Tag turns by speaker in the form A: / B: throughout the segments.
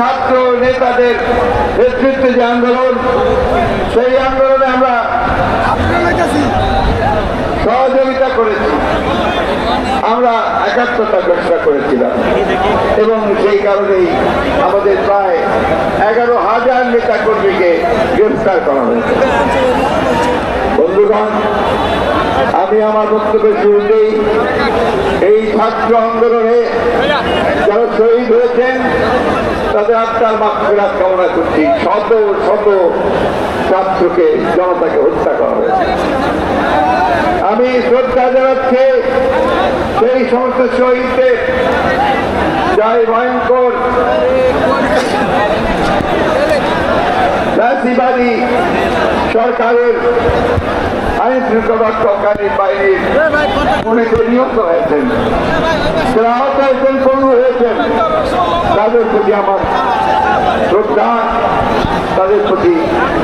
A: ছাত্র নেতাদের নেতৃত্বে যে আন্দোলন, সেই আন্দোলনে আমরা সহযোগিতা করেছি, আমরা একাত্মতা ঘোষণা করেছিলাম এবং সেই কারণেই আমাদের প্রায় 11,000 নেতা কর্মীকে গ্রেফতার করা হয়েছে। বন্ধুগণ, আমি আমার বক্তব্যের শুরুতেই এই ছাত্র আন্দোলনে যারা শহীদ হয়েছেন তাদের আত্মার মাগফিরাত কামনা করছি। শত শত ছাত্রকে, জনতাকে হত্যা করা হয়েছে। আমি শ্রদ্ধা জানাচ্ছি সেই সমস্ত শহীদদের যাই ভয়ঙ্কর ফ্যাসিবাদী সরকারের আইন শৃঙ্খলা রক্ষাকারী বাহিনীর অনেকে নিহত হয়েছেন, যারা আহত হয়েছেন, পঙ্গু হয়েছেন, তাদের প্রতি আমার শ্রদ্ধা, তাদের প্রতি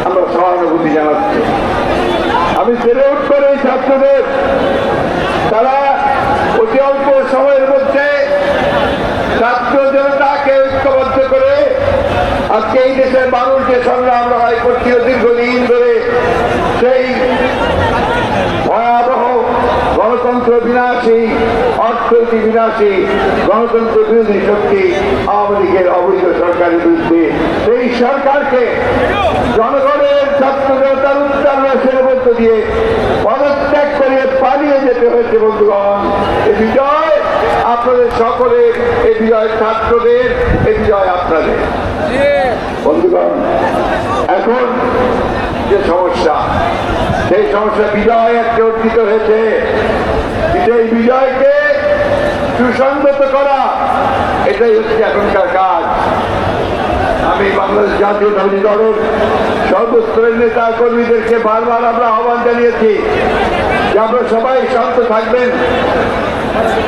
A: আমরা সহানুভূতি জানাচ্ছি। আমি সেলুট করি ছাত্রদের, তারা অতি অল্প সময়ের মধ্যে ছাত্র জনতাকে ঐক্যবদ্ধ করে আজকে এই দেশের মানুষ যে সংগ্রাম লড়াই করছিল দীর্ঘদিন ধরে, সেই ভয়াবহ গণতন্ত্র বিনাশী, অর্থনীতি বিনাশী, গণতন্ত্র বিরোধী শক্তি আওয়ামী লীগের অবৈধ সরকারের বিরুদ্ধে সেই সরকারকে জনগণের ছাত্র জনতার উত্তালের মধ্য দিয়ে পদত্যাগ করে পালিয়ে যেতে হয়েছে। বন্ধুগণ, এই বিজয় আপনাদের সকলের, এই বিজয় ছাত্রদের, এই বিজয় আপনাদের। বন্ধুগণ, এখন যে সমস্যা, সেই সমস্যা বিজয় আজকে অর্জিত হয়েছে। সেই বিজয়কে সুসংগত করা, এটাই হচ্ছে এখনকার কাজ। আমি বাংলাদেশ জাতীয়তাবাদী দলের সর্বস্তরের নেতা কর্মীদেরকে বারবার আমরা আহ্বান জানিয়েছি যে আপনারা সবাই শান্ত থাকবেন।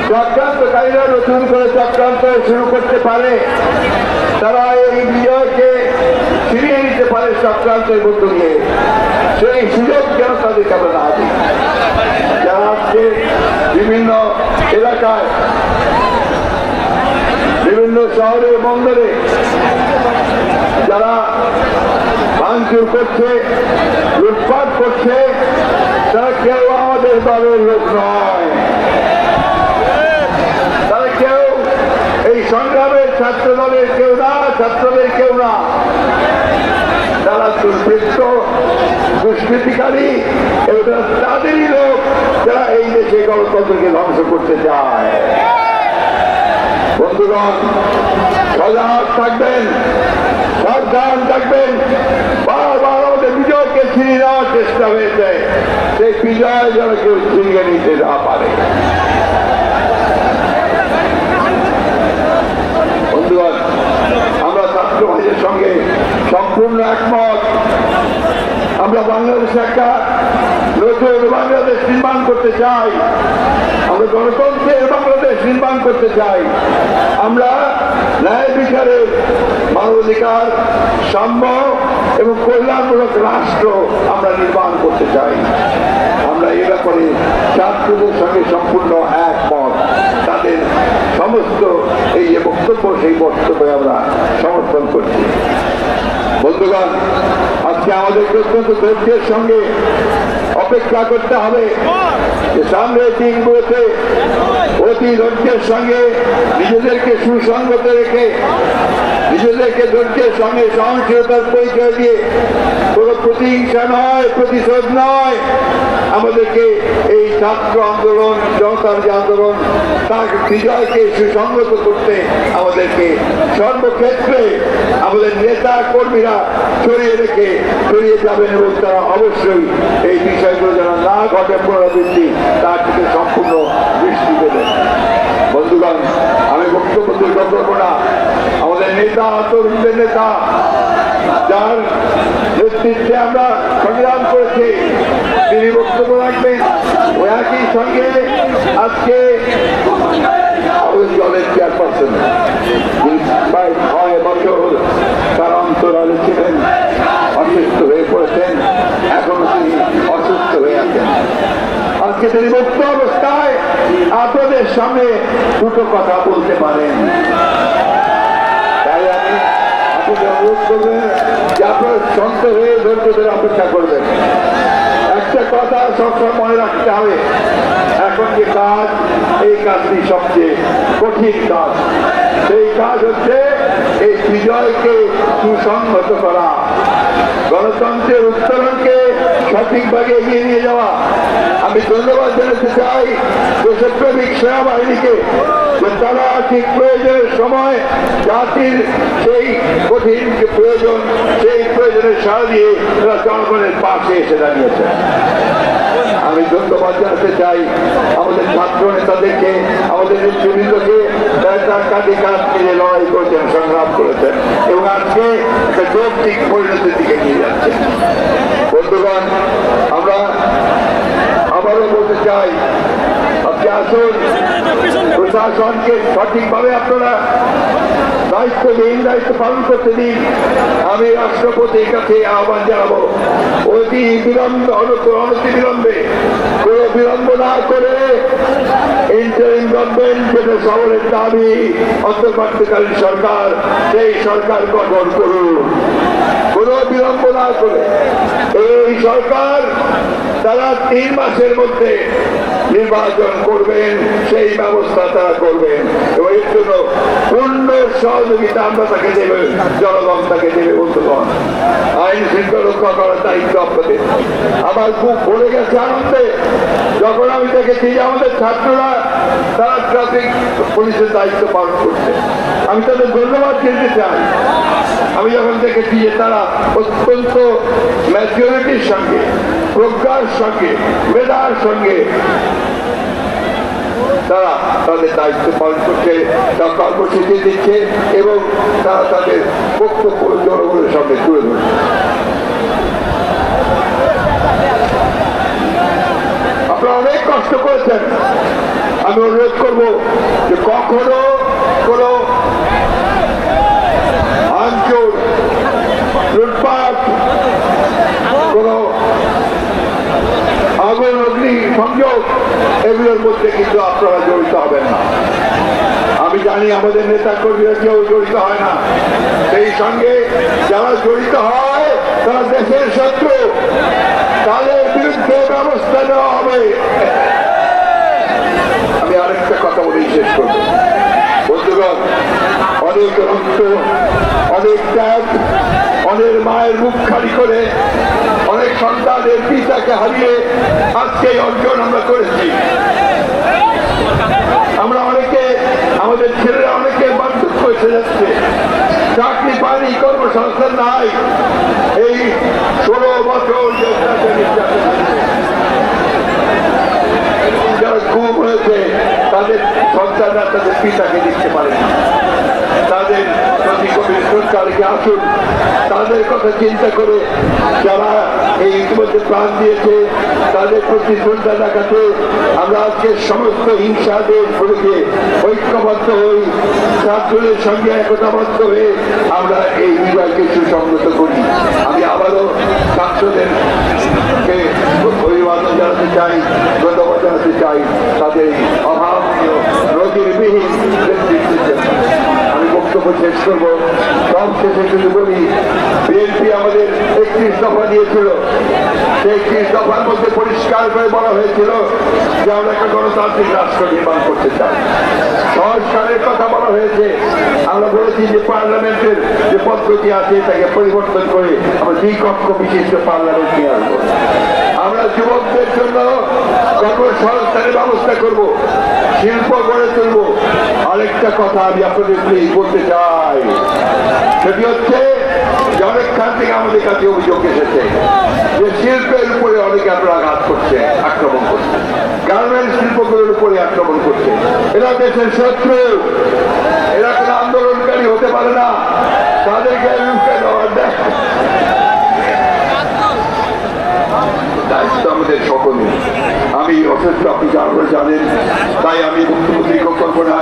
A: চক্রান্তকারীরা নতুন করে চক্রান্ত শুরু করতে পারে, তারা এই বিজয়কে ফিরিয়ে নিতে পারে চক্রান্তের মধ্য দিয়ে। সেই সুযোগ যেন তাদেরকে আমরা না দিই। যারা আজকে বিভিন্ন এলাকায়, বিভিন্ন শহরে বন্দরে যারা ভাঙচুর করছে, লুটপাট করছে, তারা কেউ আমাদের দলের লোক নয়। তারা কেউ এই সংগ্রামের ছাত্র দলের কেউ না, ছাত্রদের কেউ না। তারা দুর্বৃত্ত, দুষ্কৃতিকারী এবং তাদেরই লোক যারা এই দেশে গণতন্ত্রকে ধ্বংস করতে চায়। বন্ধুগণ, সজাগ থাকবেন, সাবধান থাকবেন। বারবার আমাদের বিজয়কে ছিনিয়ে নেওয়ার চেষ্টা হয়েছে, সেই বিজয় যেন কেউ ছিনিয়ে নিতে না পারে। বন্ধুগণ, আমরা ছাত্র ভাইদের সঙ্গে সম্পূর্ণ একমত। আমরা বাংলাদেশে একটা নতুন বাংলাদেশ নির্মাণ করতে চাই, আমরা গণতন্ত্রের বাংলাদেশ নির্মাণ করতে চাই। আমরা ন্যায় বিচারের, মানবাধিকার, সাম্য এবং কল্যাণমূলক রাষ্ট্র আমরা নির্মাণ করতে চাই। আমরা এ ব্যাপারে ছাত্রদের সঙ্গে সম্পূর্ণ একমত। তাদের সমস্ত এই যে বক্তব্য, সেই বক্তব্যে আমরা সমর্থন করছি। বন্ধুগণ, আজকে আমাদেরকে অত্যন্ত ধৈর্যের সঙ্গে অপেক্ষা করতে হবে যে সামনে দিনগুলোতে অতি ধৈর্যের সঙ্গে নিজেদেরকে সুসংগত রেখে, নিজেদেরকে ধৈর্যের সঙ্গে সহনশীলতার পরিচয় দিয়ে, কোনো প্রতিহিংসা নয়, প্রতিশোধ নয়, আমাদেরকে এই ছাত্র আন্দোলন, জনতার যে আন্দোলন, তার বিজয়কে সুসংগত করতে আমাদেরকে সর্বক্ষেত্রে আমাদের নেতা কর্মীরা ছড়িয়ে যাবেন এবং তারা অবশ্যই এই বিষয়গুলো যেন না ঘটে পুনরাবৃত্তি, তার থেকে সম্পূর্ণ দৃষ্টি দেবেন। বন্ধুগণ, আমি বক্তব্য দীর্ঘ করব না। আমাদের নেতা, তরুণদের নেতা, যার নেতৃত্বে আমরা সংগ্রাম করেছি, তিনি বক্তব্য রাখবেন। ওই একই সঙ্গে আজকে দলের চেয়ারপারসন 6 বছর তার অন্তরালে ছিলেন, অসুস্থ হয়ে পড়েছেন, এখনো তিনি অসুস্থ হয়ে আছেন। আজকে তিনি মুক্ত অবস্থায় আপনাদের সামনে দুটো কথা বলতে পারেন। তাই আমি অনুরোধ করবেন যে আপনারা শান্ত হয়ে ধৈর্য ধরে অপেক্ষা করবেন। একটা কথা সবসময় মনে রাখতে হবে, এখন যে কাজ, এই কাজটি সবচেয়ে কঠিন কাজ। সেই কাজ হচ্ছে এই বিজয়কে সুসংহত করা, গণতন্ত্রের উত্তরণকে সঠিকভাবে এগিয়ে নিয়ে যাওয়া। আমি ধন্যবাদ জানাতে চাই দেশপ্রেমিক সেনাবাহিনীকে যে তারা ঠিক প্রয়োজনের সময় জাতির সেই কঠিন যে প্রয়োজন, সেই প্রয়োজনের সাড়া দিয়ে তারা জনগণের পাশে এসে দাঁড়িয়েছে। আমি ধন্যবাদ জানাতে চাই আমাদের ছাত্র নেতাদেরকে, আমাদের নেতৃবৃন্দকে, তার কাঁধে কাঁধ মিলে লড়াই করেছেন, সংগ্রাম করেছেন এবং আজকে একটা যৌক্তিক পরিণতির দিকে নিয়ে যাচ্ছে। বন্ধুগণ, আমরা আবারও বলতে চাই, আপনি আসুন, প্রশাসনকে সঠিকভাবে আপনারা দায়িত্ব দিন, দায়িত্ব পালন করতে দিন। আমি রাষ্ট্রপতির কাছে আহ্বান জানাবো, অতি বিলম্বে, অনতি বিলম্বে, কোনো বিলম্ব না করে ইন্টারিম গভর্নমেন্ট যেটা শহরের দাবি, অন্তর্বর্তীকালীন সরকার, সেই সরকার গঠন করুন। কোনো বিলম্ব না করে এই সরকার তারা 3 মাসের মধ্যে নির্বাচন করবেন, সেই ব্যবস্থা তারা করবেন এবং এর জন্য পূর্ণ সহযোগিতা আমরা তাকে দেবে, জনগণ তাকে দেবে। বন্ধুগণ, আইন শৃঙ্খলা রক্ষা করার দায়িত্ব আপনাদের। আমার খুব ভরে গেছে আনন্দে যখন আমি দেখেছি যে আমাদের ছাত্ররা তারা ট্রাফিক পুলিশের দায়িত্ব পালন করছে। আমি তাদের ধন্যবাদ দিতে চাই। আমি যখন দেখেছি যে তারা অত্যন্ত ম্যাচুরিটির সঙ্গে, প্রজ্ঞার সঙ্গে, মেধার সঙ্গে তারা তাদের দায়িত্ব পালন করছে, তারা কর্মসূচি দিচ্ছে এবং তারা তাদের বক্তব্য জনগণের সামনে তুলে ধরছে। আপনারা অনেক কষ্ট করেছেন। আমি অনুরোধ করব যে কখনো কোনো ভাঙচুর, লুটপাট, কোনো আগুন অগ্নি সংযোগ, এগুলোর মধ্যে কিন্তু আপনারা জড়িত হবেন না। আমি জানি আমাদের নেতা কর্মীরা কেউ জড়িত হয় না, সেই সঙ্গে যারা জড়িত হয় তারা দেশের শত্রু, তাদের বিরুদ্ধে ব্যবস্থা নেওয়া হবে। আমি আরেকটা কথা বলেই শেষ করব। বন্ধুগণ, অনেক রক্ত, অনেক ত্যাগ, অনেক মায়ের মুখ খালি করে, অনেক সন্তানের পিতাকে হারিয়ে আজকে এই অর্জন আমরা করেছি। আমরা অনেকে, আমাদের ছেলেরা অনেকে বার্ধক্য এসে যাচ্ছে, চাকরি পায়নি, কর্মসংস্থান নাই। এই 16 বছর যারা খুব হয়েছে তাদের সন্তানরা তাদের পিতাকে দেখতে পারে না। তাদের প্রতি কবির সরকারকে আসুন, তাদের কথা চিন্তা করে যারা এই ইতিমধ্যে প্রাণ দিয়েছে তাদের প্রতি শ্রদ্ধা দেখাতে আমরা আজকে সমস্ত হিংসাদের বিরুদ্ধে ঐক্যবদ্ধ হই, ছাত্রদের সঙ্গে একতাবদ্ধ হয়ে আমরা এই বিজয়কে সুসংগত করি। আমি আবারও ছাত্রদেরকে অভিবাদন জানাতে চাই, ধন্যবাদ জানাতে চাই তাদের অভাবনীয় নজিরবিহীন নেতৃত্বের জন্য। আমি বক্তব্য শেষ করবো। সব শেষে যদি বলি, বিএনপি আমাদের 31 দফা দিয়েছিল, সেই 31 দফার মধ্যে পরিষ্কার করে বলা হয়েছিল যে আমরা একটা গণতান্ত্রিক রাষ্ট্র নির্মাণ করতে চাই। সংস্কারের কথা বলা হয়েছে। আমরা বলেছি যে পার্লামেন্টের যে পদ্ধতি আছে তাকে পরিবর্তন করে আমরা দ্বিকক্ষ বিশিষ্ট পার্লামেন্ট নিয়ে আসবো। আমরা যুবকদের জন্য কর্মসংস্থানের ব্যবস্থা করব, শিল্প গড়ে তুলব। আরেকটা কথা আমি আপনাদের বলতে চাই, সেটি হচ্ছে যে অনেকখান থেকে আমাদের কাছে অভিযোগ এসেছে যে শিল্পের উপরে অনেকে আপনারা আঘাত করছে, আক্রমণ করছে, গার্মেন্টস শিল্পগুলোর উপরে আক্রমণ করছে। এরা দেশের শত্রু, এরা কোনো আন্দোলনকারী হতে পারে না, তাদেরকে রুখে দেওয়ার দায়িত্ব আমাদের সকলে। আমি অসুস্থ, আপনি জানেন, তাই আমি বক্তব্য দীর্ঘ করবো না,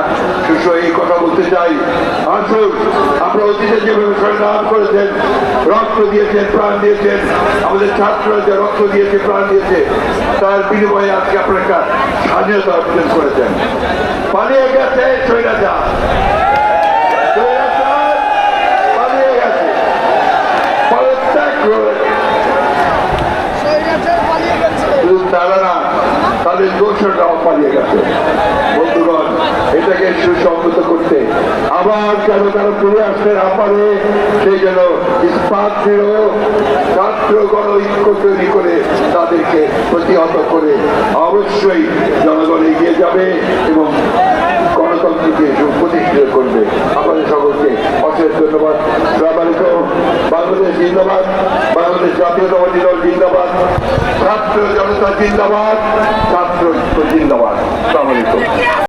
A: শুধু এই কথা বলতে চাই, আসুন আপনারা অতীতে যেভাবে সংগ্রাম করেছেন, রক্ত দিয়েছেন, প্রাণ দিয়েছেন, আমাদের ছাত্ররা যে রক্ত দিয়েছে, প্রাণ দিয়েছে, তার বিনিময়ে আজকে আপনারা স্বাধীনতা অর্জন করেছেন। পালিয়ে গেছে স্বৈরাচার, পালিয়ে গেছে। পালিয়ে গেছে। বন্ধুগণ, এটাকে সুসংহত করতে আবার কেন তারা ফিরে আসতে না পারে সেই জন্য ইস্পাত ছাত্র গণ ঐক্য তৈরি করে তাদেরকে প্রতিহত করে অবশ্যই জনগণ এগিয়ে যাবে এবং গণতন্ত্রকে প্রতিষ্ঠিত করবে। আপনাদের সকলকে অশেষ ধন্যবাদ। বাংলাদেশ জিন্দাবাদ, বাংলাদেশ জাতীয়তাবাদী দল জিন্দাবাদ, ছাত্র জনতা জিন্দাবাদ, ছাত্র জিন্দাবাদ। আসসালামু আলাইকুম।